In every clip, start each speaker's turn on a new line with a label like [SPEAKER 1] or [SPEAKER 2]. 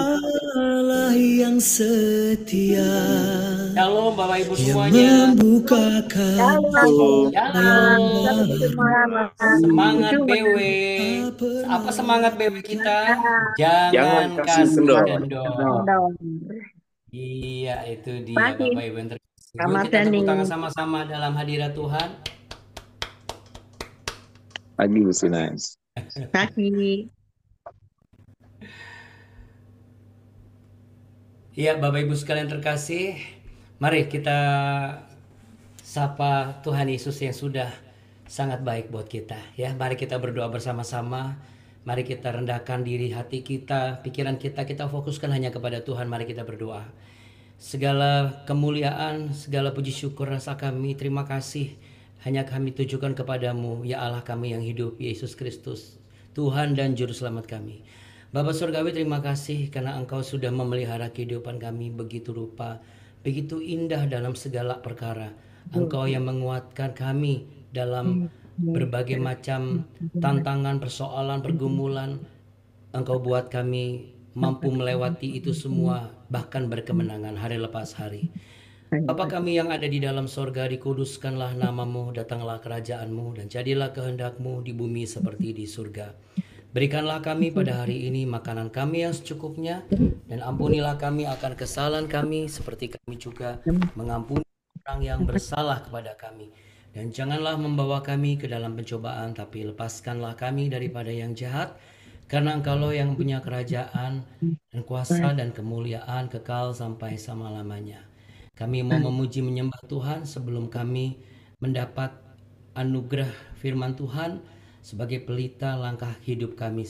[SPEAKER 1] Allah yang setia,
[SPEAKER 2] Shalom Bapak Ibu
[SPEAKER 1] yang
[SPEAKER 2] semuanya.
[SPEAKER 1] membukakan
[SPEAKER 3] Shalom.
[SPEAKER 2] Semangat BW. Apa semangat BW kita? Jangan kasih kendor. Iya, itu dia Bapak Ibu yang terkasih. Yuk kita tepuk tangan sama-sama dalam hadirat Tuhan.
[SPEAKER 3] Pagi Lusinas.
[SPEAKER 4] Pagi.
[SPEAKER 2] Iya, Bapak Ibu sekalian terkasih, mari kita sapa Tuhan Yesus yang sudah sangat baik buat kita. Ya, mari kita berdoa bersama-sama. Mari kita rendahkan diri hati kita, pikiran kita fokuskan hanya kepada Tuhan. Mari kita berdoa. Segala kemuliaan, segala puji syukur rasa kami, terima kasih hanya kami tujukan kepadamu, ya Allah kami yang hidup, Yesus Kristus, Tuhan dan Juru Selamat kami. Bapa Surgawi, terima kasih karena Engkau sudah memelihara kehidupan kami begitu rupa, begitu indah dalam segala perkara. Engkau yang menguatkan kami dalam berbagai macam tantangan, persoalan, pergumulan. Engkau buat kami mampu melewati itu semua, bahkan berkemenangan hari lepas hari. Bapa kami yang ada di dalam sorga, dikuduskanlah namamu, datanglah kerajaanmu, dan jadilah kehendakmu di bumi seperti di surga. Berikanlah kami pada hari ini makanan kami yang secukupnya, dan ampunilah kami akan kesalahan kami, seperti kami juga mengampuni orang yang bersalah kepada kami. Dan janganlah membawa kami ke dalam pencobaan, tapi lepaskanlah kami daripada yang jahat, karena Engkaulah yang punya kerajaan dan kuasa dan kemuliaan kekal sampai selama-lamanya. Kami mau memuji menyembah Tuhan sebelum kami mendapat anugerah firman Tuhan sebagai pelita langkah hidup kami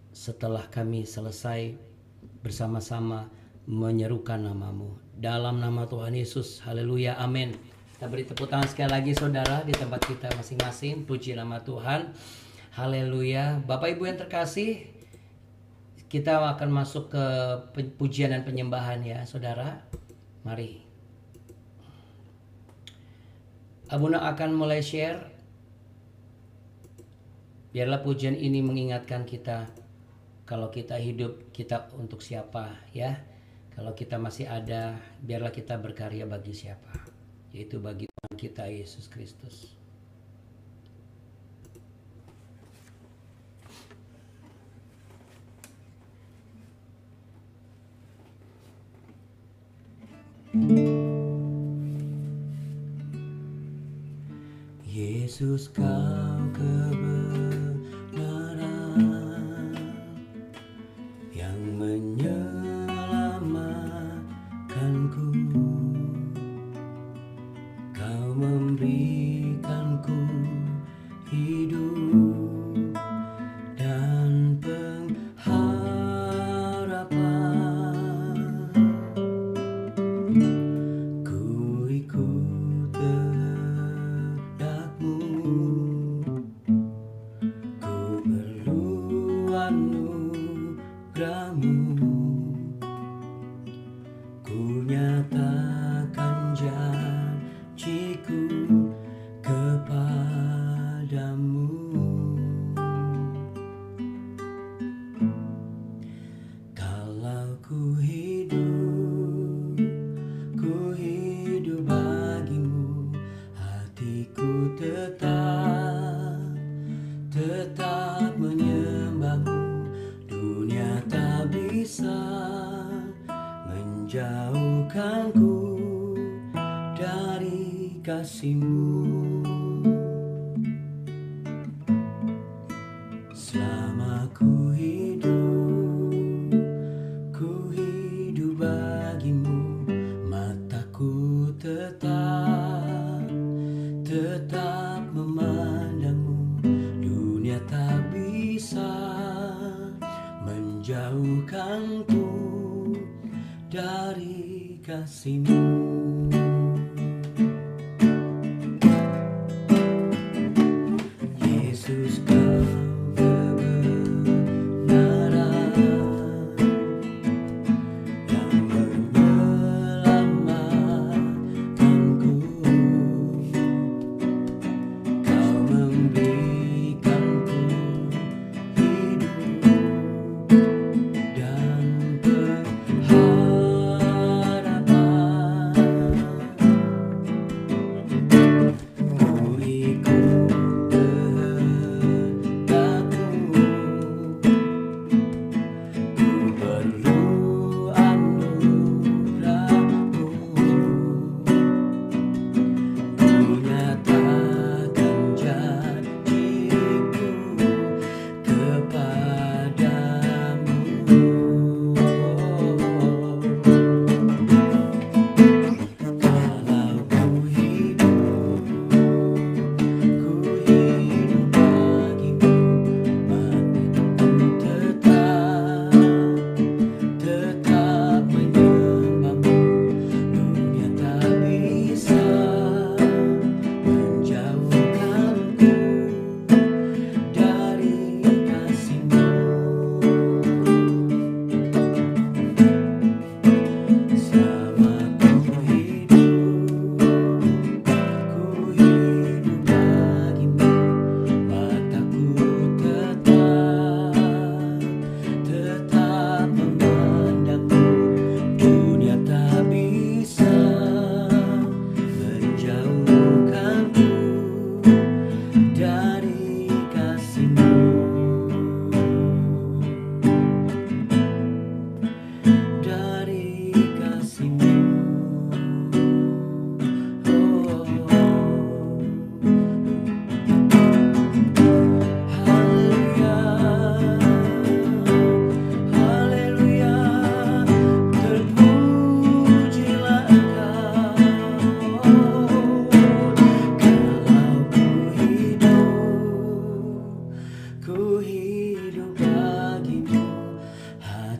[SPEAKER 2] setelah kami selesai bersama-sama menyerukan namamu. Dalam nama Tuhan Yesus, haleluya, amin. Kita beri tepuk tangan sekali lagi saudara di tempat kita masing-masing. Puji nama Tuhan, haleluya. Bapak Ibu yang terkasih, kita akan masuk ke pujian dan penyembahan ya saudara. Mari. Abuna akan mulai share. Biarlah pujian ini mengingatkan kita kalau kita hidup, kita untuk siapa ya. Kalau kita masih ada, biarlah kita berkarya bagi siapa, yaitu bagi Tuhan kita Yesus Kristus. Yesus, kau kebenaran yang menyelamatkanku. Kau memberikanku hidup dan pengharapan. Ku ikut kehendakmu, ku perlu anugerahmu. Ku nyatakan janjiku kepadamu. Kalau ku hidup bagimu, hatiku tetap menyembahmu. Dunia tak bisa menjauhkanku dari kasih-Mu. Selama ku hidup bagimu, mataku tetap memandangmu. Dunia tak bisa menjauhkanku dari kasih-Mu. Yesus, kau kebenaran yang menyelamatkanku. Kau memberikanku hidup dan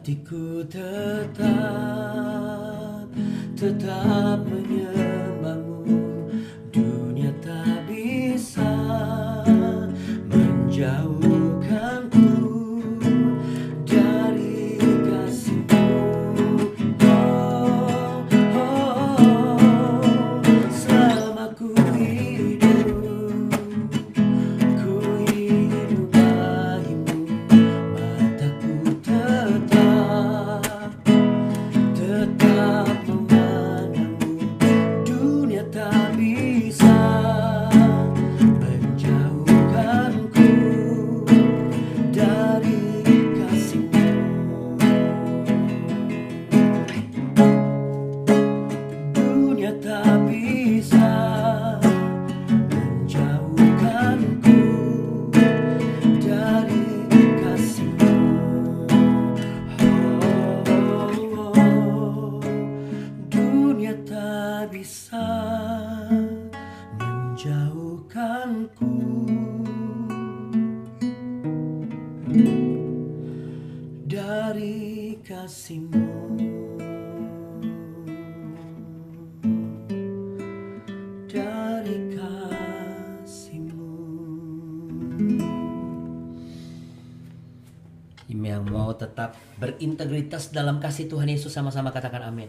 [SPEAKER 2] hatiku tetap menyembahmu. Dunia tak bisa menjauhkanku dari kasih-Mu. Oh, oh, selama ku hidup bagimu. Mataku tetap memandangmu. Dunia tak bisa menjauhkanku dari kasih-Mu. Dunia tak bisa menjauhkanku dari kasih-Mu. Oh, dunia tak bisa menjauhkanku dari kasih-Mu. Dari kasih-Mu. Yang mau tetap berintegritas dalam kasih Tuhan Yesus, sama-sama katakan amin.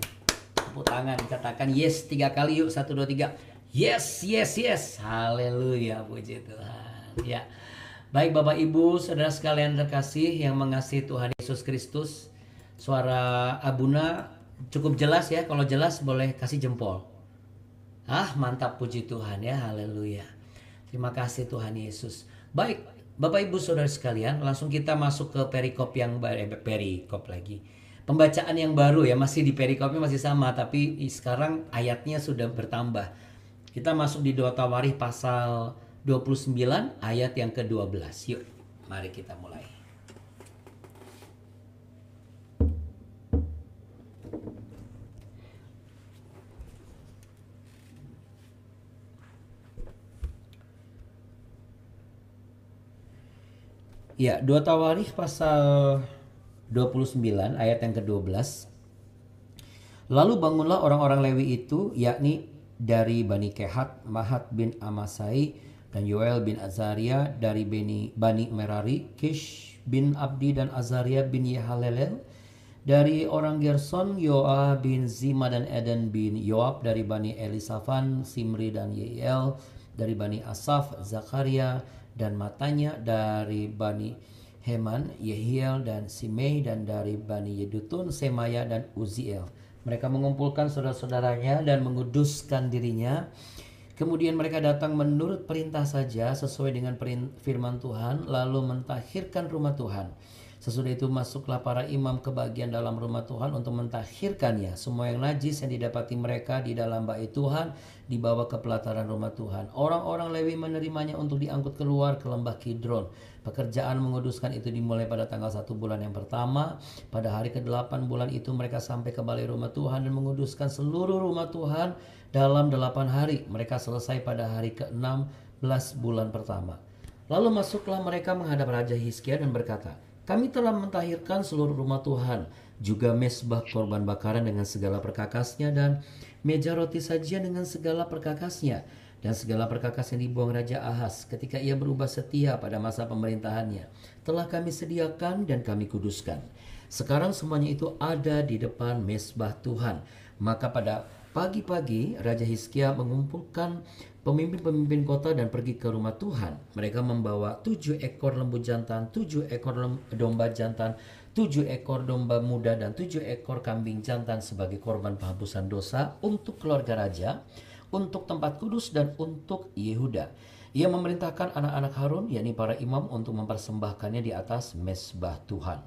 [SPEAKER 2] Tepuk tangan, katakan yes 3 kali yuk. 1, 2, 3. Yes, yes, yes. Haleluya, puji Tuhan. Ya. Baik Bapak Ibu, saudara sekalian terkasih yang mengasihi Tuhan Yesus Kristus. Suara Abuna cukup jelas ya. Kalau jelas boleh kasih jempol. Mantap, puji Tuhan ya. Haleluya. Terima kasih Tuhan Yesus. Baik, Bapak Ibu saudara sekalian, langsung kita masuk ke perikop yang perikop lagi. Pembacaan yang baru ya, masih di perikopnya masih sama, tapi sekarang ayatnya sudah bertambah. Kita masuk di 2 Tawarikh pasal 29 ayat yang ke-12. Yuk, mari kita mulai. Ya, 2 Tawarikh pasal 29 ayat yang ke-12. Lalu bangunlah orang-orang Lewi itu, yakni dari Bani Kehat, Mahat bin Amasai, dan Yoel bin Azaria dari Bani Merari, Kish bin Abdi dan Azaria bin Yehalelel. Dari orang Gerson, Yoah bin Zima dan Eden bin Yoab. Dari Bani Elisafan, Simri dan Yeiel. Dari Bani Asaf, Zakaria dan Matanya. Dari Bani Heman, Yehiel dan Simei. Dan dari Bani Yedutun, Semaya dan Uziel. Mereka mengumpulkan saudara-saudaranya dan menguduskan dirinya. Kemudian mereka datang menurut perintah saja sesuai dengan firman Tuhan, lalu mentahirkan rumah Tuhan. Sesudah itu masuklah para imam ke bagian dalam rumah Tuhan untuk mentahirkannya. Semua yang najis yang didapati mereka di dalam bait Tuhan dibawa ke pelataran rumah Tuhan. Orang-orang Lewi menerimanya untuk diangkut keluar ke lembah Kidron. Pekerjaan menguduskan itu dimulai pada tanggal 1 bulan yang pertama. Pada hari ke-8 bulan itu mereka sampai ke balai rumah Tuhan dan menguduskan seluruh rumah Tuhan dalam 8 hari. Mereka selesai pada hari ke-16 bulan pertama. Lalu masuklah mereka menghadap Raja Hizkia dan berkata, kami telah mentahirkan seluruh rumah Tuhan, juga mesbah korban bakaran dengan segala perkakasnya dan meja roti sajian dengan segala perkakasnya, dan segala perkakas yang dibuang Raja Ahaz ketika ia berubah setia pada masa pemerintahannya. Telah kami sediakan dan kami kuduskan. Sekarang semuanya itu ada di depan mesbah Tuhan. Maka pada pagi-pagi Raja Hizkia mengumpulkan pemimpin-pemimpin kota dan pergi ke rumah Tuhan. Mereka membawa 7 ekor lembu jantan, 7 ekor domba jantan, 7 ekor domba muda, dan 7 ekor kambing jantan sebagai korban penghapusan dosa untuk keluarga raja, untuk tempat kudus, dan untuk Yehuda. Ia memerintahkan anak-anak Harun, yakni para imam, untuk mempersembahkannya di atas mesbah Tuhan.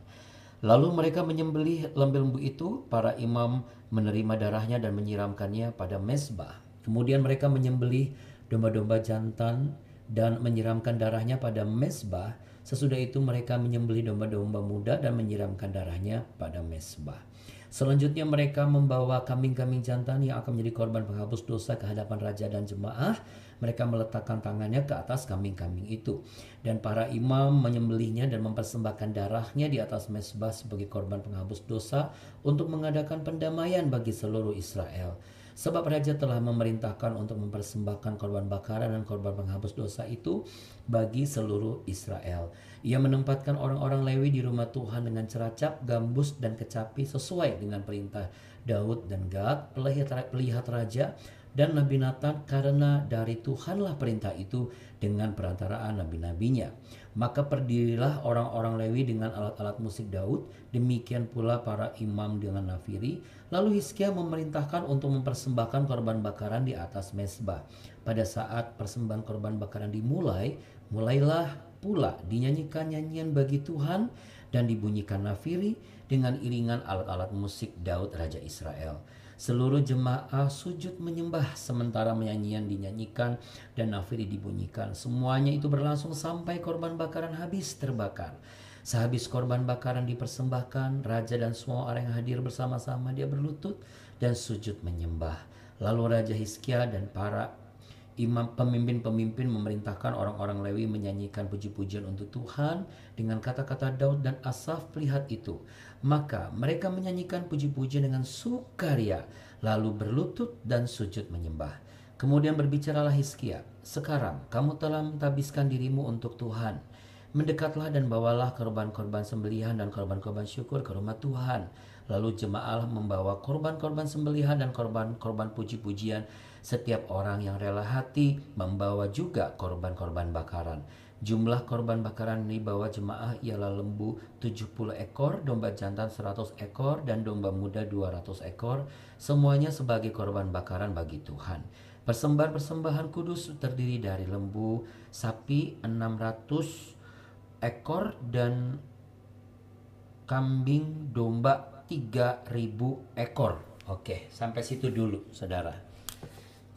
[SPEAKER 2] Lalu mereka menyembelih lembu itu, para imam menerima darahnya dan menyiramkannya pada mesbah. Kemudian mereka menyembelih domba-domba jantan dan menyiramkan darahnya pada mesbah Sesudah itu mereka menyembelih domba-domba muda dan menyiramkan darahnya pada mezbah. Selanjutnya mereka membawa kambing-kambing jantan yang akan menjadi korban penghapus dosa ke hadapan raja dan jemaah. Mereka meletakkan tangannya ke atas kambing-kambing itu. Dan para imam menyembelihnya dan mempersembahkan darahnya di atas mezbah sebagai korban penghapus dosa untuk mengadakan pendamaian bagi seluruh Israel. Sebab raja telah memerintahkan untuk mempersembahkan korban bakaran dan korban penghapus dosa itu bagi seluruh Israel. Ia menempatkan orang-orang Lewi di rumah Tuhan dengan ceracap, gambus, dan kecapi sesuai dengan perintah Daud dan Gad, pelihat raja, dan Nabi Nathan, karena dari Tuhanlah perintah itu dengan perantaraan nabi-nabinya. Maka berdirilah orang-orang Lewi dengan alat-alat musik Daud, demikian pula para imam dengan nafiri. Lalu Hizkia memerintahkan untuk mempersembahkan korban bakaran di atas mezbah. Pada saat persembahan korban bakaran mulailah pula dinyanyikan nyanyian bagi Tuhan dan dibunyikan nafiri dengan iringan alat-alat musik Daud Raja Israel. Seluruh jemaah sujud menyembah sementara nyanyian dinyanyikan dan nafiri dibunyikan. Semuanya itu berlangsung sampai korban bakaran habis terbakar. Sehabis korban bakaran dipersembahkan, raja dan semua orang yang hadir bersama-sama dia berlutut dan sujud menyembah. Lalu Raja Hizkia dan para imam pemimpin-pemimpin memerintahkan orang-orang Lewi menyanyikan puji-pujian untuk Tuhan dengan kata-kata Daud dan Asaf pelihat itu. Maka mereka menyanyikan puji-pujian dengan sukaria, lalu berlutut dan sujud menyembah. Kemudian berbicaralah Hizkia, "Sekarang kamu telah mentahbiskan dirimu untuk Tuhan. Mendekatlah dan bawalah korban-korban sembelihan dan korban-korban syukur ke rumah Tuhan." Lalu jemaah membawa korban-korban sembelihan dan korban-korban puji-pujian. Setiap orang yang rela hati membawa juga korban-korban bakaran. Jumlah korban bakaran yang dibawa jemaah ialah lembu 70 ekor, domba jantan 100 ekor, dan domba muda 200 ekor. Semuanya sebagai korban bakaran bagi Tuhan. Persembahan kudus terdiri dari lembu, sapi 600 ekor, dan kambing domba 3000 ekor. Oke, sampai situ dulu saudara.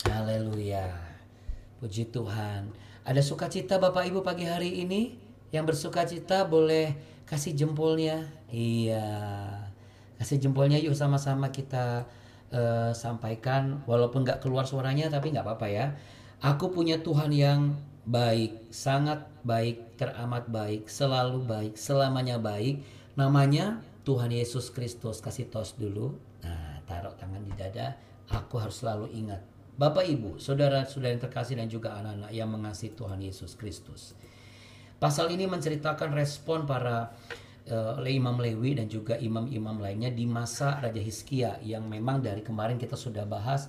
[SPEAKER 2] Haleluya. Puji Tuhan. Ada sukacita Bapak Ibu pagi hari ini? Yang bersukacita boleh kasih jempolnya. Iya. Kasih jempolnya yuk, sama-sama kita sampaikan. Walaupun gak keluar suaranya tapi gak apa-apa ya. Aku punya Tuhan yang baik, sangat baik, teramat baik, selalu baik, selamanya baik. Namanya Tuhan Yesus Kristus. Kasih tos dulu. Nah, taruh tangan di dada. Aku harus selalu ingat. Bapak Ibu, saudara-saudara yang terkasih dan juga anak-anak yang mengasihi Tuhan Yesus Kristus. Pasal ini menceritakan respon para imam Lewi dan juga imam-imam lainnya di masa Raja Hizkia yang memang dari kemarin kita sudah bahas,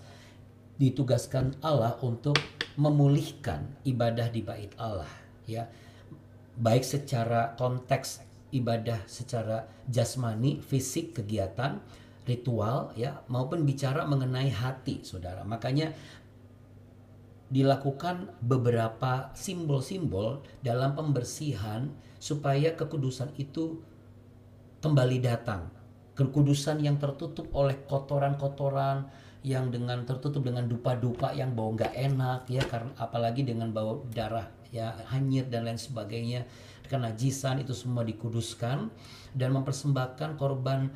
[SPEAKER 2] ditugaskan Allah untuk memulihkan ibadah di bait Allah, ya. Baik secara konteks ibadah secara jasmani, fisik, kegiatan, ritual, ya, maupun bicara mengenai hati, saudara. Makanya dilakukan beberapa simbol-simbol dalam pembersihan supaya kekudusan itu kembali datang. Kekudusan yang tertutup oleh kotoran-kotoran, yang tertutup dengan dupa-dupa yang bau nggak enak, ya, karena apalagi dengan bau darah, ya, hanyir dan lain sebagainya, kenajisan, itu semua dikuduskan dan mempersembahkan korban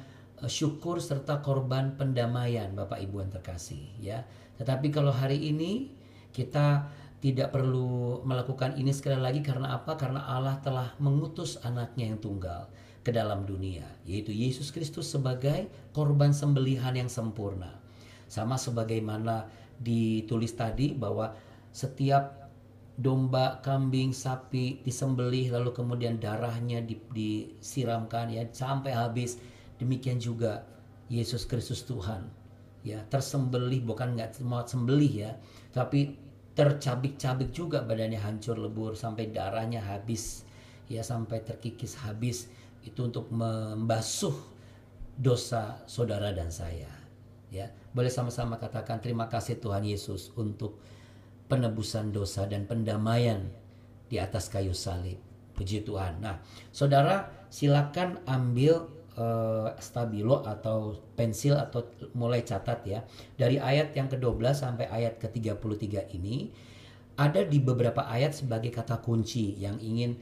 [SPEAKER 2] syukur serta korban pendamaian, Bapak Ibu yang terkasih, ya. Tetapi kalau hari ini kita tidak perlu melakukan ini sekali lagi, karena apa? Karena Allah telah mengutus anaknya yang tunggal ke dalam dunia, yaitu Yesus Kristus sebagai korban sembelihan yang sempurna. Sama sebagaimana ditulis tadi bahwa setiap domba, kambing, sapi disembelih lalu kemudian darahnya disiramkan, ya, sampai habis. Demikian juga Yesus Kristus Tuhan, ya, tersembelih, bukan nggak cuma sembelih, ya, tapi tercabik-cabik juga, badannya hancur lebur sampai darahnya habis, ya, sampai terkikis habis. Itu untuk membasuh dosa saudara dan saya, ya. Boleh sama-sama katakan terima kasih Tuhan Yesus untuk penebusan dosa dan pendamaian di atas kayu salib. Puji Tuhan. Nah, saudara silakan ambil stabilo atau pensil atau mulai catat, ya. Dari ayat yang ke-12 sampai ayat ke-33 ini ada di beberapa ayat sebagai kata kunci yang ingin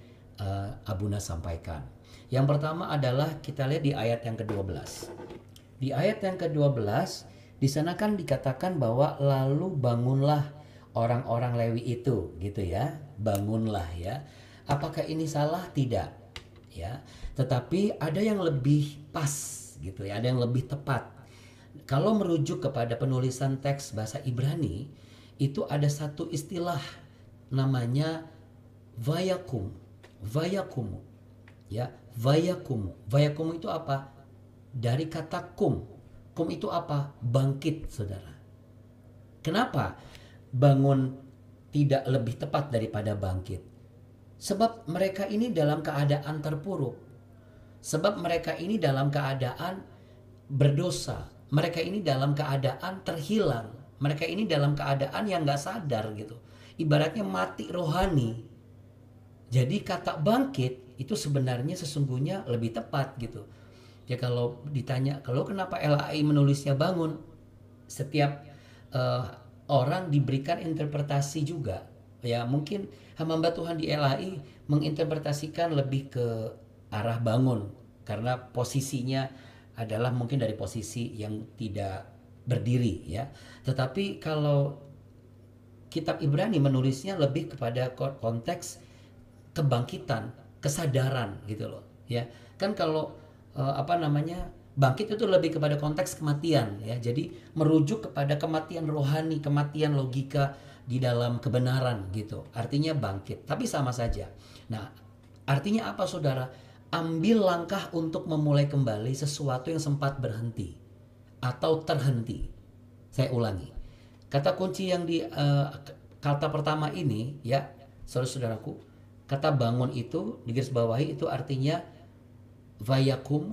[SPEAKER 2] Abuna sampaikan. Yang pertama adalah kita lihat di ayat yang ke-12. Di ayat yang ke-12 di sana kan dikatakan bahwa lalu bangunlah orang-orang Lewi itu, gitu ya. Bangunlah ya. Apakah ini salah? Tidak. Ya. Tetapi ada yang lebih pas gitu ya, ada yang lebih tepat. Kalau merujuk kepada penulisan teks bahasa Ibrani, itu ada satu istilah namanya vayakum. Vayakum. Ya, vayakum. Vayakum itu apa? Dari kata kum. Kum itu apa? Bangkit, Saudara. Kenapa bangun tidak lebih tepat daripada bangkit? Sebab mereka ini dalam keadaan terpuruk. Sebab mereka ini dalam keadaan berdosa. Mereka ini dalam keadaan terhilang. Mereka ini dalam keadaan yang gak sadar gitu. Ibaratnya mati rohani. Jadi kata bangkit itu sebenarnya sesungguhnya lebih tepat gitu. Ya kalau ditanya, kalau kenapa LAI menulisnya bangun? Setiap orang diberikan interpretasi juga. Ya mungkin hamba Tuhan di LAI menginterpretasikan lebih ke arah bangun. Karena posisinya adalah mungkin dari posisi yang tidak berdiri ya. Tetapi kalau kitab Ibrani menulisnya lebih kepada konteks kebangkitan, kesadaran gitu loh ya. Kan kalau bangkit itu lebih kepada konteks kematian ya. Jadi merujuk kepada kematian rohani, kematian logika di dalam kebenaran gitu. Artinya bangkit, tapi sama saja. Nah, artinya apa Saudara? Ambil langkah untuk memulai kembali sesuatu yang sempat berhenti atau terhenti. Saya ulangi. Kata kunci yang di kata pertama ini ya, saudara-saudaraku, kata bangun itu digarisbawahi itu artinya vayakum,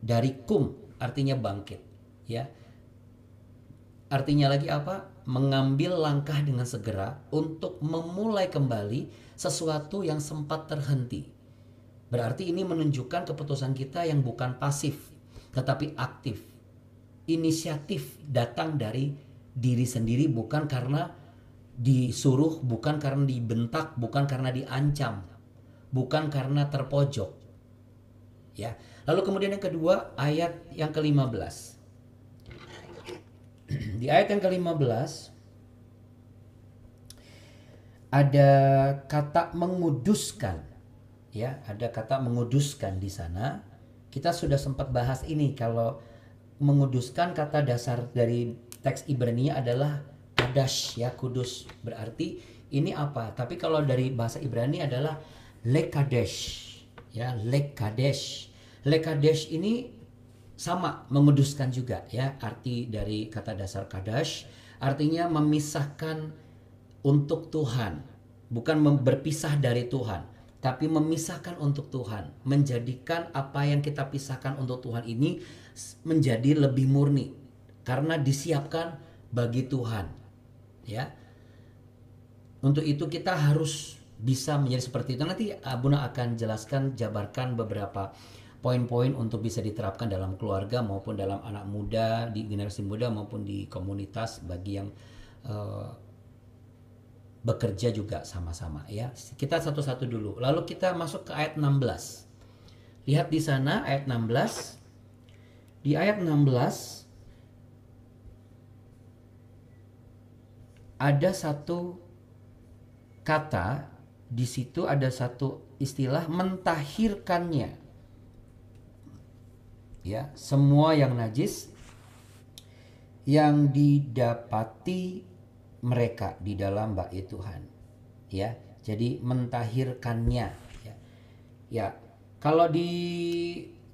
[SPEAKER 2] dari kum artinya bangkit ya. Artinya lagi apa? Mengambil langkah dengan segera untuk memulai kembali sesuatu yang sempat terhenti. Berarti ini menunjukkan keputusan kita yang bukan pasif tetapi aktif. Inisiatif datang dari diri sendiri, bukan karena disuruh, bukan karena dibentak, bukan karena diancam, bukan karena terpojok. Ya. Lalu kemudian yang kedua, ayat yang ke-15. Di ayat yang ke-15 ada kata menguduskan. Ya, ada kata menguduskan di sana. Kita sudah sempat bahas ini. Kalau menguduskan, kata dasar dari teks Ibrani adalah kadash ya, kudus. Berarti ini apa? Tapi kalau dari bahasa Ibrani adalah lekadesh. Ya, lekadesh. Lekadesh ini sama, menguduskan juga ya. Arti dari kata dasar kadash artinya memisahkan untuk Tuhan. Bukan berpisah dari Tuhan, tapi memisahkan untuk Tuhan. Menjadikan apa yang kita pisahkan untuk Tuhan ini menjadi lebih murni. Karena disiapkan bagi Tuhan. Ya. Untuk itu kita harus bisa menjadi seperti itu. Nanti Abuna akan jelaskan, jabarkan beberapa poin-poin untuk bisa diterapkan dalam keluarga maupun dalam anak muda, di generasi muda maupun di komunitas bagi yang bekerja juga sama-sama ya. Kita satu-satu dulu. Lalu kita masuk ke ayat 16. Lihat di sana ayat 16. Di ayat 16 ada satu kata, di situ ada satu istilah mentahirkannya. Ya, semua yang najis yang didapati mereka di dalam bait Tuhan. Ya, jadi mentahirkannya ya. Ya, kalau di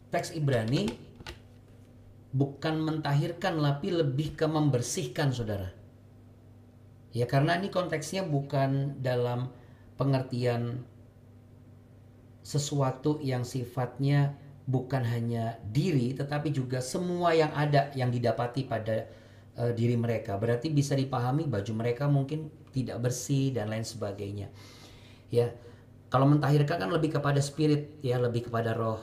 [SPEAKER 2] teks Ibrani bukan mentahirkan tapi lebih ke membersihkan Saudara. Ya, karena ini konteksnya bukan dalam pengertian sesuatu yang sifatnya bukan hanya diri tetapi juga semua yang ada yang didapati pada diri mereka. Berarti bisa dipahami baju mereka mungkin tidak bersih dan lain sebagainya. Ya. Kalau mentahirkan kan lebih kepada spirit ya, lebih kepada roh.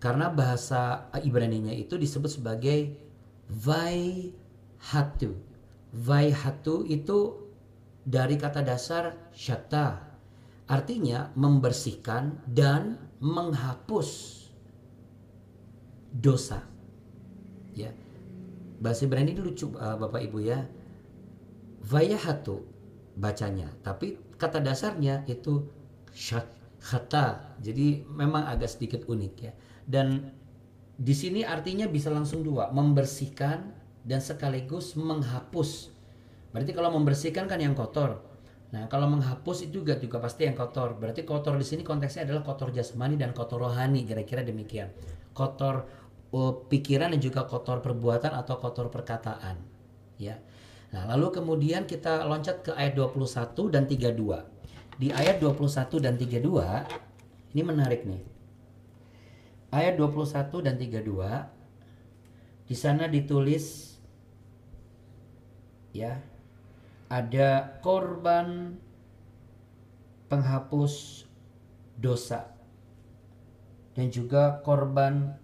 [SPEAKER 2] Karena bahasa Ibraninya itu disebut sebagai vaihatu. Vaihatu itu dari kata dasar syata. Artinya membersihkan dan menghapus dosa. Ya. Bahasa Ibrani ini lucu Bapak Ibu ya. Vayahatu bacanya, tapi kata dasarnya itu khata. Jadi memang agak sedikit unik ya. Dan di sini artinya bisa langsung dua, membersihkan dan sekaligus menghapus. Berarti kalau membersihkan kan yang kotor. Nah, kalau menghapus itu juga pasti yang kotor. Berarti kotor di sini konteksnya adalah kotor jasmani dan kotor rohani, kira-kira demikian. Kotor pikiran dan juga kotor perbuatan atau kotor perkataan. Ya. Nah, lalu kemudian kita loncat ke ayat 21 dan 32. Di ayat 21 dan 32 ini menarik nih. Ayat 21 dan 32 di sana ditulis ya, ada korban penghapus dosa dan juga korban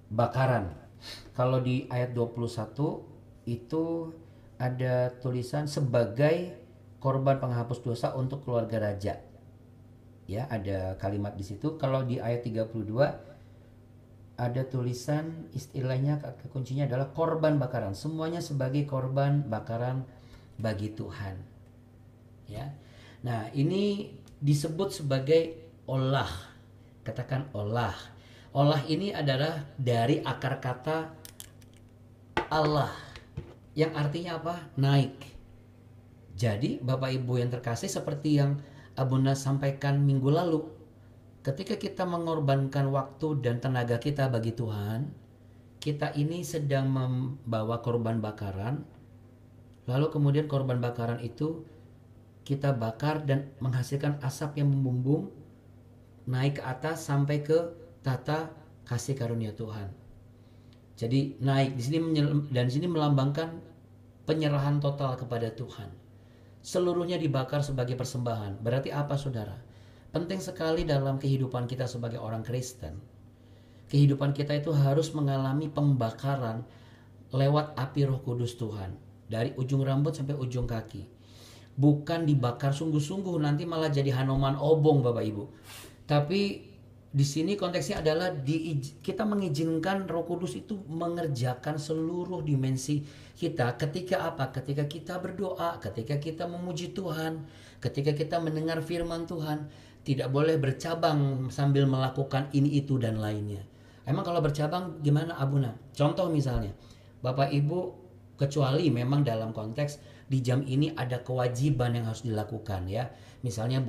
[SPEAKER 2] bakaran. Kalau di ayat 21 itu ada tulisan sebagai korban penghapus dosa untuk keluarga raja. Ya, ada kalimat di situ. Kalau di ayat 32 ada tulisan, istilahnya kuncinya adalah korban bakaran. Semuanya sebagai korban bakaran bagi Tuhan. Ya. Nah, ini disebut sebagai olah. Katakan olah. Olah ini adalah dari akar kata Allah, yang artinya apa? Naik. Jadi Bapak Ibu yang terkasih, seperti yang Abunda sampaikan minggu lalu, ketika kita mengorbankan waktu dan tenaga kita bagi Tuhan, kita ini sedang membawa korban bakaran. Lalu kemudian korban bakaran itu kita bakar dan menghasilkan asap yang membumbung naik ke atas sampai ke tata kasih karunia Tuhan. Jadi naik di sini, dan di sini melambangkan penyerahan total kepada Tuhan. Seluruhnya dibakar sebagai persembahan. Berarti apa saudara? Penting sekali dalam kehidupan kita sebagai orang Kristen. Kehidupan kita itu harus mengalami pembakaran lewat api Roh Kudus Tuhan. Dari ujung rambut sampai ujung kaki. Bukan dibakar sungguh-sungguh, nanti malah jadi Hanoman obong Bapak Ibu. Tapi di sini konteksnya adalah kita mengizinkan Roh Kudus itu mengerjakan seluruh dimensi kita. Ketika apa? Ketika kita berdoa, ketika kita memuji Tuhan, ketika kita mendengar firman Tuhan. Tidak boleh bercabang sambil melakukan ini, itu, dan lainnya. Emang kalau bercabang gimana Abuna? Contoh misalnya, Bapak Ibu, kecuali memang dalam konteks di jam ini ada kewajiban yang harus dilakukan ya. Misalnya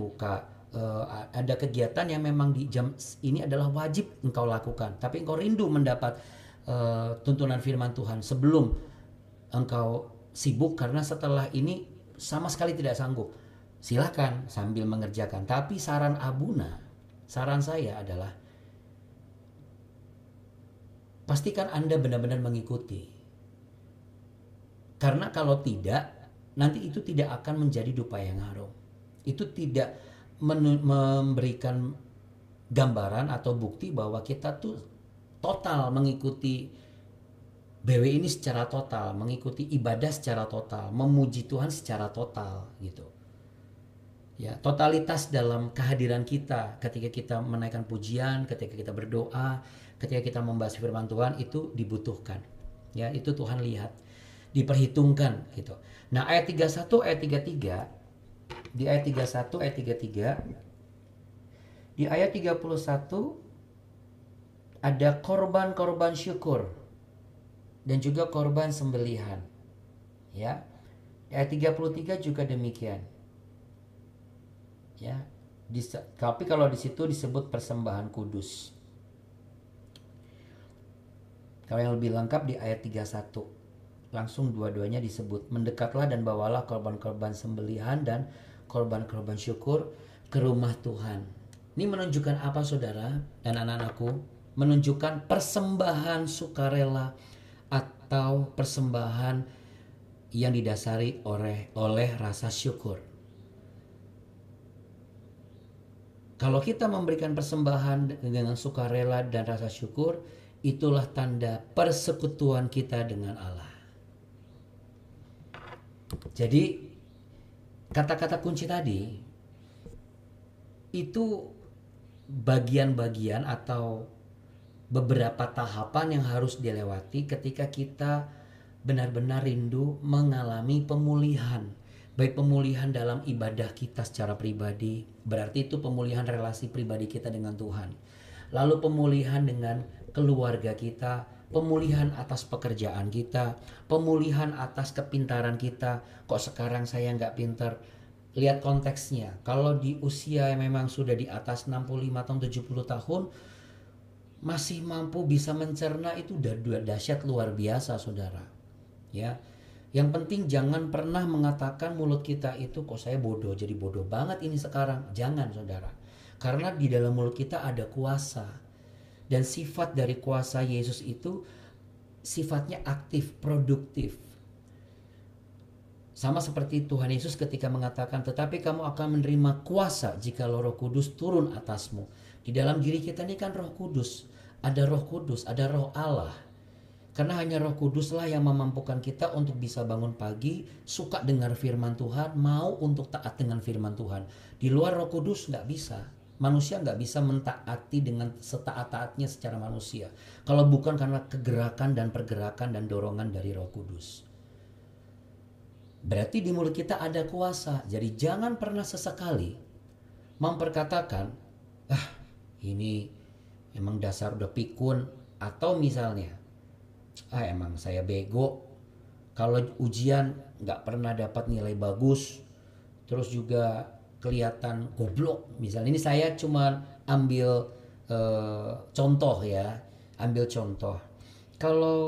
[SPEAKER 2] ada kegiatan yang memang di jam ini adalah wajib engkau lakukan, tapi engkau rindu mendapat tuntunan firman Tuhan sebelum engkau sibuk karena setelah ini sama sekali tidak sanggup. Silakan sambil mengerjakan. Tapi saran saya adalah pastikan Anda benar-benar mengikuti. Karena kalau tidak, nanti itu tidak akan menjadi dupa yang harum. Itu tidak memberikan gambaran atau bukti bahwa kita tuh total mengikuti BW ini secara total, mengikuti ibadah secara total, memuji Tuhan secara total gitu. Ya, totalitas dalam kehadiran kita ketika kita menaikkan pujian, ketika kita berdoa, ketika kita membahas firman Tuhan itu dibutuhkan. Ya, itu Tuhan lihat, diperhitungkan gitu. Nah, ayat 31, ayat 33, di ayat 31, ayat 33, di ayat 31 ada korban-korban syukur dan juga korban sembelihan. Ya. Ayat 33 juga demikian. Ya, tapi kalau di situ disebut persembahan kudus. Kalau yang lebih lengkap di ayat 31, langsung dua-duanya disebut. Mendekatlah dan bawalah korban-korban sembelihan dan korban-korban syukur ke rumah Tuhan. Ini menunjukkan apa saudara dan anak-anakku? Menunjukkan persembahan sukarela atau persembahan yang didasari oleh rasa syukur. Kalau kita memberikan persembahan dengan sukarela dan rasa syukur, itulah tanda persekutuan kita dengan Allah. Jadi, kata-kata kunci tadi, itu bagian-bagian atau beberapa tahapan yang harus dilewati ketika kita benar-benar rindu mengalami pemulihan. Baik pemulihan dalam ibadah kita secara pribadi, berarti itu pemulihan relasi pribadi kita dengan Tuhan. Lalu pemulihan dengan keluarga kita, pemulihan atas pekerjaan kita, pemulihan atas kepintaran kita. Kok sekarang saya nggak pintar? Lihat konteksnya. Kalau di usia yang memang sudah di atas 65 tahun, 70 tahun, masih mampu bisa mencerna, itu udah dahsyat luar biasa, saudara. Ya, yang penting jangan pernah mengatakan mulut kita itu, kok saya bodoh, jadi bodoh banget ini sekarang. Jangan, saudara. Karena di dalam mulut kita ada kuasa. Dan sifat dari kuasa Yesus itu sifatnya aktif, produktif. Sama seperti Tuhan Yesus ketika mengatakan, tetapi kamu akan menerima kuasa jika Roh Kudus turun atasmu. Di dalam diri kita ini kan Roh Kudus. Ada Roh Kudus, ada Roh Allah. Karena hanya Roh Kuduslah yang memampukan kita untuk bisa bangun pagi, suka dengar firman Tuhan, mau untuk taat dengan firman Tuhan. Di luar Roh Kudus nggak bisa. Manusia nggak bisa mentaati dengan setaat-taatnya secara manusia. Kalau bukan karena kegerakan dan pergerakan dan dorongan dari Roh Kudus. Berarti di mulut kita ada kuasa. Jadi jangan pernah sesekali memperkatakan, ini emang dasar udah pikun. Atau misalnya, emang saya bego, kalau ujian nggak pernah dapat nilai bagus, terus juga kelihatan goblok. Misalnya ini saya cuma ambil contoh ya, ambil contoh. Kalau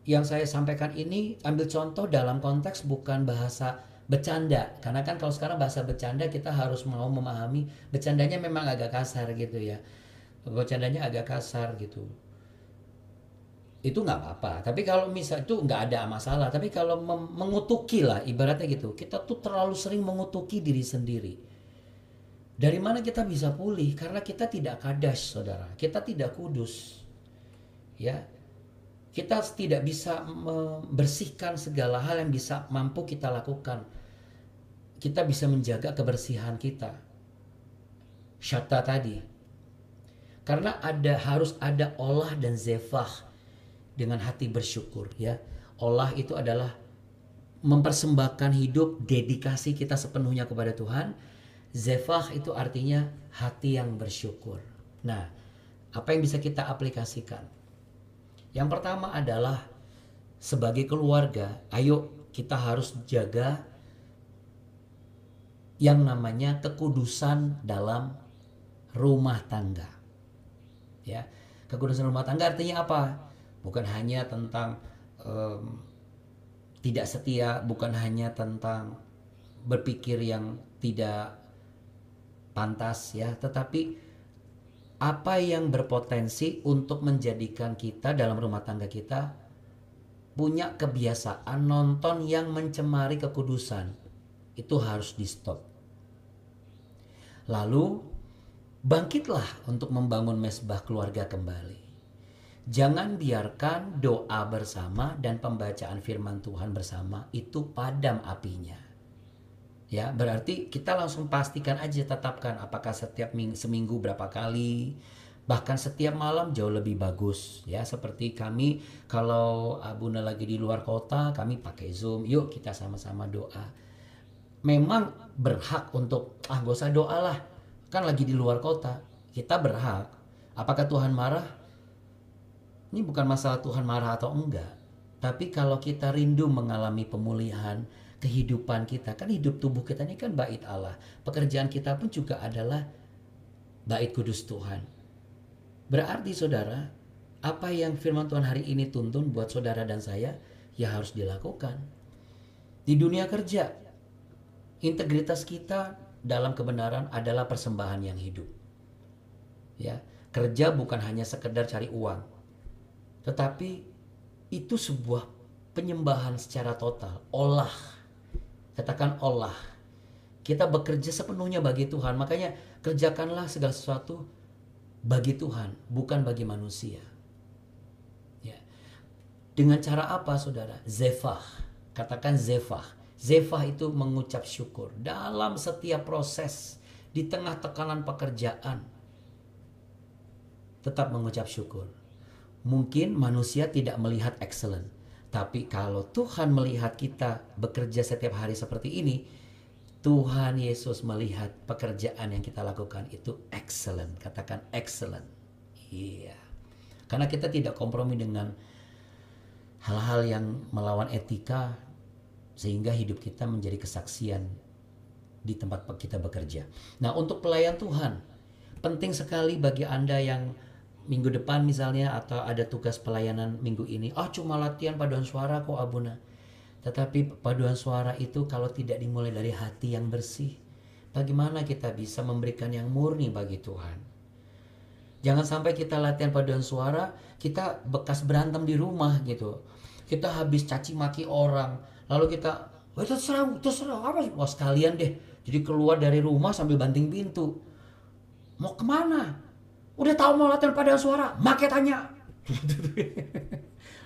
[SPEAKER 2] yang saya sampaikan ini ambil contoh dalam konteks bukan bahasa bercanda, karena kan kalau sekarang bahasa bercanda kita harus mau memahami bercandanya memang agak kasar gitu ya, bercandanya agak kasar gitu. Itu nggak apa-apa, tapi kalau misal itu nggak ada masalah. Tapi kalau mengutuki lah ibaratnya gitu, kita tuh terlalu sering mengutuki diri sendiri. Dari mana kita bisa pulih? Karena kita tidak kadas, saudara. Kita tidak kudus, ya. Kita tidak bisa membersihkan segala hal yang bisa mampu kita lakukan. Kita bisa menjaga kebersihan kita. Syata tadi. Karena harus ada olah dan zefah. Dengan hati bersyukur ya. Olah itu adalah mempersembahkan hidup, dedikasi kita sepenuhnya kepada Tuhan. Zefah itu artinya hati yang bersyukur. Nah, apa yang bisa kita aplikasikan? Yang pertama adalah sebagai keluarga, ayo kita harus jaga yang namanya kekudusan dalam rumah tangga. Ya, kekudusan rumah tangga artinya apa? Bukan hanya tentang tidak setia, bukan hanya tentang berpikir yang tidak pantas ya, tetapi apa yang berpotensi untuk menjadikan kita dalam rumah tangga kita punya kebiasaan nonton yang mencemari kekudusan, itu harus di stop. Lalu bangkitlah untuk membangun mesbah keluarga kembali. Jangan biarkan doa bersama dan pembacaan firman Tuhan bersama itu padam apinya. Ya, berarti kita langsung pastikan aja, tetapkan apakah setiap seminggu berapa kali, bahkan setiap malam jauh lebih bagus ya. Seperti kami kalau Abuna lagi di luar kota, kami pakai Zoom, yuk kita sama-sama doa. Memang berhak untuk gak usah doa lah, kan lagi di luar kota. Kita berhak. Apakah Tuhan marah? Ini bukan masalah Tuhan marah atau enggak, tapi kalau kita rindu mengalami pemulihan kehidupan kita, kan hidup tubuh kita ini kan bait Allah. Pekerjaan kita pun juga adalah bait kudus Tuhan. Berarti saudara, apa yang firman Tuhan hari ini tuntun buat saudara dan saya, ya harus dilakukan. Di dunia kerja, integritas kita dalam kebenaran adalah persembahan yang hidup. Ya, kerja bukan hanya sekedar cari uang, tetapi itu sebuah penyembahan secara total. Olah. Katakan olah. Kita bekerja sepenuhnya bagi Tuhan. Makanya kerjakanlah segala sesuatu bagi Tuhan, bukan bagi manusia. Ya. Dengan cara apa saudara? Zefah. Katakan zefah. Zefah itu mengucap syukur. Dalam setiap proses, di tengah tekanan pekerjaan, tetap mengucap syukur. Mungkin manusia tidak melihat excellent, tapi kalau Tuhan melihat kita bekerja setiap hari seperti ini, Tuhan Yesus melihat pekerjaan yang kita lakukan itu excellent. Katakan excellent. Iya. Karena kita tidak kompromi dengan hal-hal yang melawan etika, sehingga hidup kita menjadi kesaksian di tempat kita bekerja. Nah, untuk pelayan Tuhan, penting sekali bagi Anda yang minggu depan misalnya, atau ada tugas pelayanan minggu ini, cuma latihan paduan suara kok Abuna. Tetapi paduan suara itu kalau tidak dimulai dari hati yang bersih, bagaimana kita bisa memberikan yang murni bagi Tuhan? Jangan sampai kita latihan paduan suara, kita bekas berantem di rumah gitu. Kita habis caci maki orang, lalu kita, terserah apa sih? Sekalian deh. Jadi keluar dari rumah sambil banting pintu. Mau kemana? Udah tahu mau latihan paduan suara, make tanya.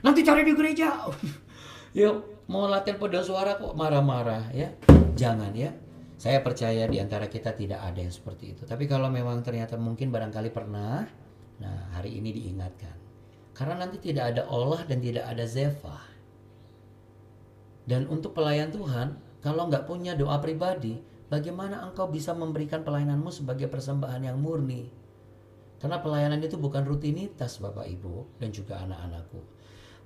[SPEAKER 2] Nanti cari di gereja. Yuk, mau latihan paduan suara kok marah-marah ya. Jangan ya. Saya percaya di antara kita tidak ada yang seperti itu. Tapi kalau memang ternyata mungkin barangkali pernah, nah hari ini diingatkan. Karena nanti tidak ada olah dan tidak ada zefah. Dan untuk pelayan Tuhan, kalau nggak punya doa pribadi, bagaimana engkau bisa memberikan pelayananmu sebagai persembahan yang murni? Karena pelayanan itu bukan rutinitas Bapak Ibu dan juga anak-anakku.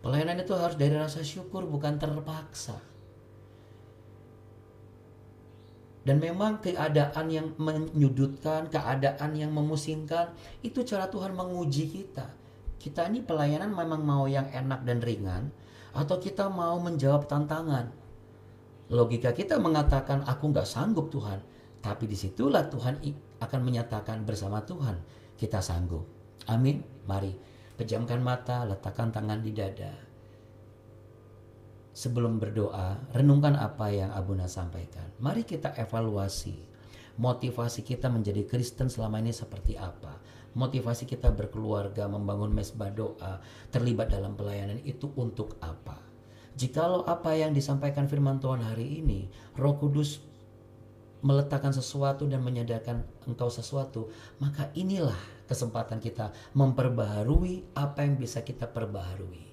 [SPEAKER 2] Pelayanan itu harus dari rasa syukur, bukan terpaksa. Dan memang keadaan yang menyudutkan, keadaan yang memusingkan, itu cara Tuhan menguji kita. Kita ini pelayanan memang mau yang enak dan ringan, atau kita mau menjawab tantangan. Logika kita mengatakan, aku gak sanggup Tuhan. Tapi disitulah Tuhan akan menyatakan bersama Tuhan, kita sanggup. Amin. Mari pejamkan mata, letakkan tangan di dada. Sebelum berdoa, renungkan apa yang Abuna sampaikan. Mari kita evaluasi motivasi kita menjadi Kristen selama ini seperti apa. Motivasi kita berkeluarga, membangun mesbah doa, terlibat dalam pelayanan itu untuk apa. Jikalau apa yang disampaikan firman Tuhan hari ini, Roh Kudus meletakkan sesuatu dan menyadarkan engkau sesuatu, maka inilah kesempatan kita memperbaharui apa yang bisa kita perbaharui.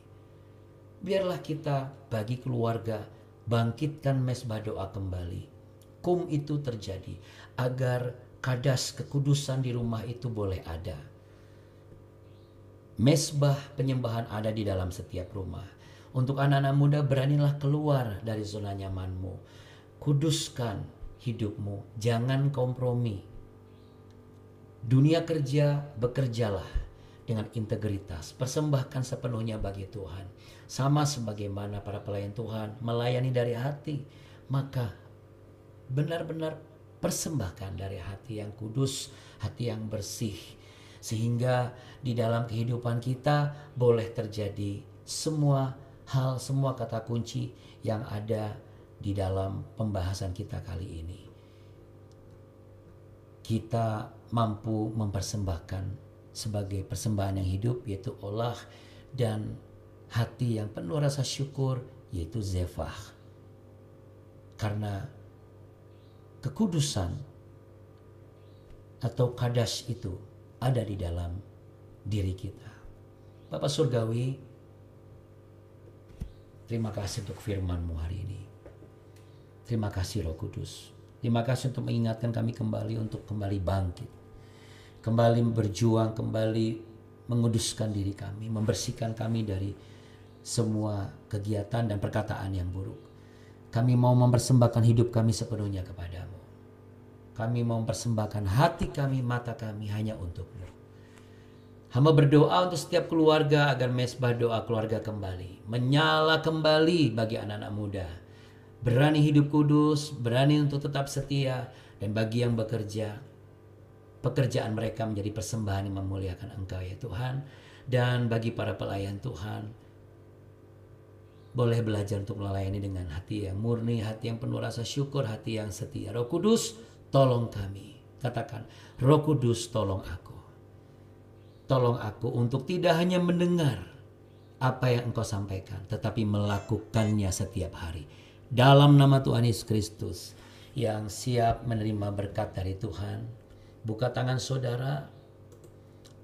[SPEAKER 2] Biarlah kita bagi keluarga bangkitkan mesbah doa kembali. Itu terjadi agar kadas kekudusan di rumah itu boleh ada. Mesbah penyembahan ada di dalam setiap rumah. Untuk anak-anak muda, beranilah keluar dari zona nyamanmu. Kuduskan hidupmu, jangan kompromi. Dunia kerja, bekerjalah dengan integritas, persembahkan sepenuhnya bagi Tuhan. Sama sebagaimana para pelayan Tuhan melayani dari hati, maka benar-benar persembahkan dari hati yang kudus, hati yang bersih, sehingga di dalam kehidupan kita boleh terjadi semua hal, semua kata kunci yang ada di dalam pembahasan kita kali ini. Kita mampu mempersembahkan sebagai persembahan yang hidup, yaitu olah dan hati yang penuh rasa syukur, yaitu zefah. Karena kekudusan atau kadas itu ada di dalam diri kita. Bapa Surgawi, terima kasih untuk firman-Mu hari ini. Terima kasih Roh Kudus. Terima kasih untuk mengingatkan kami kembali untuk kembali bangkit. Kembali berjuang, kembali menguduskan diri kami, membersihkan kami dari semua kegiatan dan perkataan yang buruk. Kami mau mempersembahkan hidup kami sepenuhnya kepadamu. Kami mau mempersembahkan hati kami, mata kami hanya untuk-Mu. Hamba berdoa untuk setiap keluarga agar mesbah doa keluarga kembali, menyala kembali bagi anak-anak muda. Berani hidup kudus, berani untuk tetap setia, dan bagi yang bekerja, pekerjaan mereka menjadi persembahan yang memuliakan Engkau ya Tuhan. Dan bagi para pelayan Tuhan, boleh belajar untuk melayani dengan hati yang murni, hati yang penuh rasa syukur, hati yang setia. Roh Kudus, tolong kami. Katakan, Roh Kudus, tolong aku. Tolong aku untuk tidak hanya mendengar apa yang Engkau sampaikan, tetapi melakukannya setiap hari. Dalam nama Tuhan Yesus Kristus yang siap menerima berkat dari Tuhan. Buka tangan saudara,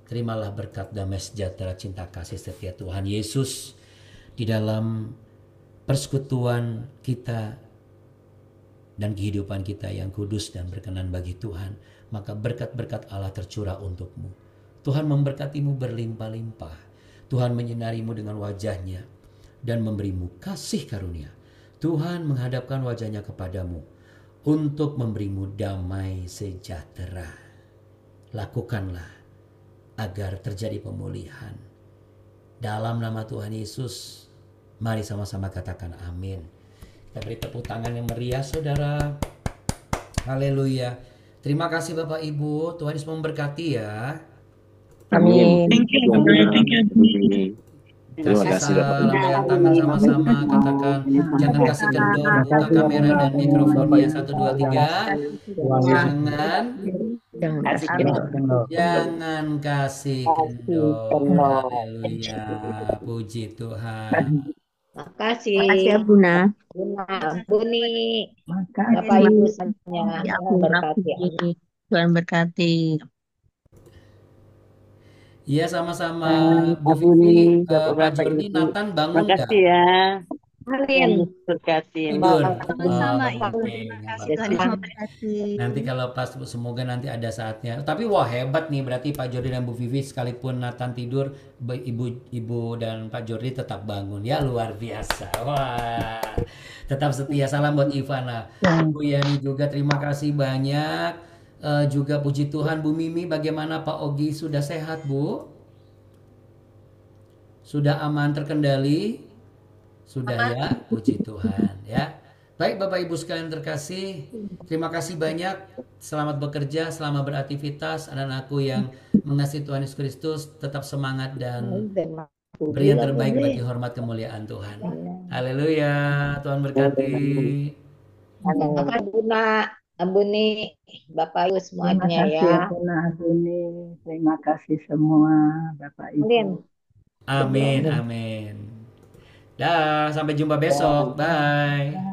[SPEAKER 2] terimalah berkat damai sejahtera cinta kasih setia Tuhan Yesus di dalam persekutuan kita dan kehidupan kita yang kudus dan berkenan bagi Tuhan. Maka berkat-berkat Allah tercurah untukmu. Tuhan memberkatimu berlimpah-limpah. Tuhan menyinarimu dengan wajahnya dan memberimu kasih karunia. Tuhan menghadapkan wajahnya kepadamu untuk memberimu damai sejahtera. Lakukanlah agar terjadi pemulihan. Dalam nama Tuhan Yesus, mari sama-sama katakan amin. Kita beri tepuk tangan yang meriah saudara. Haleluya. Terima kasih Bapak Ibu. Tuhan Yesus memberkati ya.
[SPEAKER 3] Amin.
[SPEAKER 4] Thank you, Bunda. Thank you.
[SPEAKER 3] Terima kasih Bapak Ibu.
[SPEAKER 2] Lambaikan tangan sama-sama, katakan jangan kasih kendor, buka kamera dan mikrofonnya 1 2 3. Jangan kasih kendor. Haleluya. Puji Tuhan.
[SPEAKER 5] Makasih.
[SPEAKER 6] Makasih ya Buna.
[SPEAKER 5] Buni.
[SPEAKER 4] Makasih.
[SPEAKER 5] Bapak Ibu semuanya.
[SPEAKER 6] Ya,
[SPEAKER 5] Tuhan berkati.
[SPEAKER 6] Tuhan berkati.
[SPEAKER 2] Iya sama-sama Bu Vivi, Pak Jordi, Nathan bangun nggak?
[SPEAKER 4] Makasih ya.
[SPEAKER 5] Amin.
[SPEAKER 4] Berkati.
[SPEAKER 2] Tidur.
[SPEAKER 7] Sama-sama
[SPEAKER 2] Oh,
[SPEAKER 7] Ibu.
[SPEAKER 2] oke,
[SPEAKER 7] Terima
[SPEAKER 2] nggak
[SPEAKER 7] kasih.
[SPEAKER 2] apa-apa.
[SPEAKER 7] Tuhan memberkati.
[SPEAKER 2] Nanti kalau pas semoga nanti ada saatnya. Tapi wah hebat nih berarti Pak Jordi dan Bu Vivi sekalipun Nathan tidur, Ibu dan Pak Jordi tetap bangun. Ya luar biasa. Wah. Tetap setia. Salam buat Ivana. Bu Yani juga terima kasih banyak. Juga puji Tuhan Bu Mimi, bagaimana Pak Ogi, sudah sehat Bu? Sudah aman terkendali? Sudah ya, puji Tuhan ya. Baik Bapak Ibu sekalian terkasih, terima kasih banyak. Selamat bekerja, selamat beraktivitas. Anak-anakku yang mengasihi Tuhan Yesus Kristus, tetap semangat dan beri yang terbaik bagi hormat kemuliaan Tuhan. Haleluya, Tuhan berkati.
[SPEAKER 5] Bapak Buna, Buni, Bapak Ibu
[SPEAKER 4] Terima
[SPEAKER 5] semuanya
[SPEAKER 4] kasih
[SPEAKER 5] ya.
[SPEAKER 4] Bunda Buni. Terima kasih semua Bapak Ibu.
[SPEAKER 5] Amin.
[SPEAKER 2] Amin, amin. Dah, sampai jumpa besok. Bye.